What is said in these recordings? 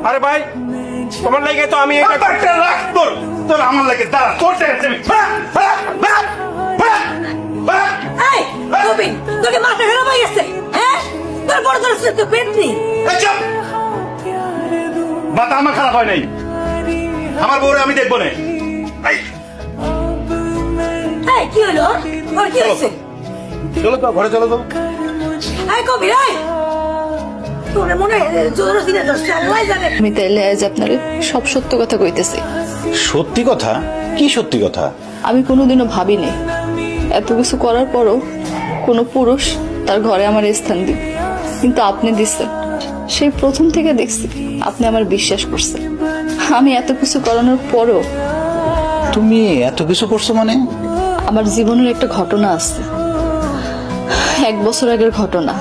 আরে ভাই তোমার লাগে তো আমি এটা ব্যাপারটা রাখ তোর তোর আমার লাগে দাঁড়া তোর এই কবিন তোকে মাথা খারাপ হয়ে গেছে হ্যাঁ তোর বড় তোর তো পেট নেই মাথা আমার খারাপ হয় নাই আমার বউরে আমি দেখবো না এই কি হলো ওর কি হয়েছে চলো তো ঘরে চলো তো এই কবির এই তোরে মনে জোর দিনে দশটা আল্লাহ জানে আমি তাইলে আজ আপনারে সব সত্য কথা কইতেছি। সত্যি কথা? কি সত্যি কথা? আমি কোনোদিনও ভাবিনি এত কিছু করার পরও কোনো পুরুষ তার ঘরে আমার স্থান দিন, কিন্তু আপনি দিচ্ছেন। সেই প্রথম থেকে দেখছি আপনি আমার বিশ্বাস করছেন। আমি এত কিছু করানোর পরও তুমি এত কিছু করছো মানে? আমার জীবনের একটা ঘটনা আছে, 1 বছর আগের ঘটনা।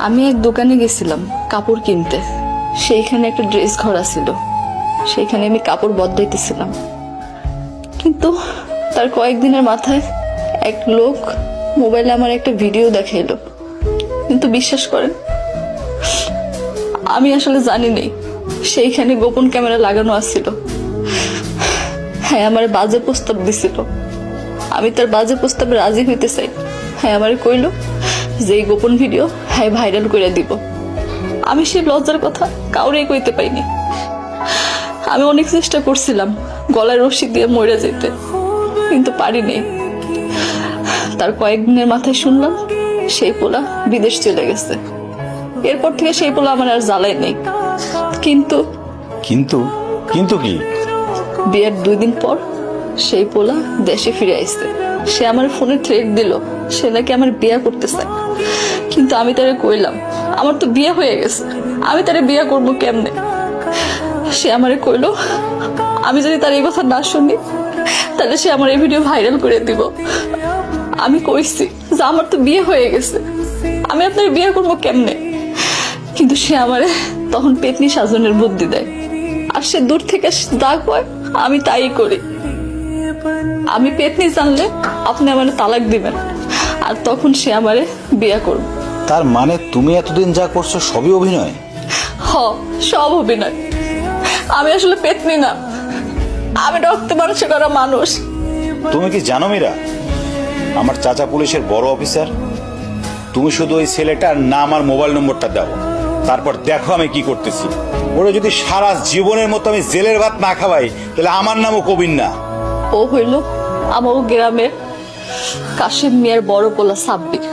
আমি এক দোকানে গেছিলাম কাপড় কিনতে, সেইখানে একটা ড্রেস ঘর ছিল, সেইখানে আমি কাপড় বদলাইতেছিলাম। কিন্তু তার কয়েকদিনের মাথায় এক লোক মোবাইলে আমার একটা ভিডিও দেখাইলো। কিন্তু বিশ্বাস করেন আমি আসলে জানি নাই সেইখানে গোপন ক্যামেরা লাগানো আছিল। হ্যাঁ, আমার বাজে প্রস্তাব দিছিল। আমি তার বাজে প্রস্তাবে রাজি হইতে চাই। হ্যাঁ, আমার কইলো যে এই গোপন ভিডিও হ্যাঁ ভাইরাল করে দিব। আমি সেই লজ্জার কথা কাউরে কইতে পাইনি। আমি অনেক চেষ্টা করছিলাম গলায় রশি দিয়ে মরে যেতে, কিন্তু পারিনি। তার কয়েকদিনের মাথায় শুনলাম সেই পোলা বিদেশ চলে গেছে। এরপর থেকে সেই পোলা আমার আর জ্বালায় নেই। কিন্তু কিন্তু কিন্তু কি? বিয়ের 2 দিন পর সেই পোলা দেশে ফিরে আসছে। সে আমার ফোনে থ্রেট দিল সে নাকি আমার বিয়ে করতে চায়। কিন্তু আমি তারে কইলাম আমার তো বিয়ে হয়ে গেছে, আমি তারে বিয়ে করবো কেমনে? সে আমারে কইলো আমি যদি তার এই কথা না শুনি তাহলে সে আমার এই ভিডিও ভাইরাল করে দিব। আমি কইছি যে আমার তো বিয়ে হয়ে গেছে, আমি আপনার বিয়ে করবো কেমনে? কিন্তু সে আমারে তখন পেতনি সাজনের বুদ্ধি দেয়। আর সে দূর থেকে যা কয় আমি তাই করি। আমি পেতনি জানলে আপনি আমারে তালাক দিবেন, আর তখন সে আমারে বিয়ে করবে। তার মানে তুমি এতদিন যা করছো সবই অভিনয়? সব অভিনয়। আমি আসলে পেতনি না, আমি রক্তে মাংসে করা মানুষ। তুমি কি জানো মীরা, আমার চাচা পুলিশের বড় অফিসার। তুমি শুধু ওই ছেলেটার নাম আর মোবাইল নম্বরটা দাও, তারপর দেখো আমি কি করতেছি। ওরা যদি সারা জীবনের মতো আমি জেলের ভাত না খাওয়াই তাহলে আমার নামও কবির না। ও হইল আমার গ্রামের কাশিম মিয়ার বড় পোলা সাব্বির।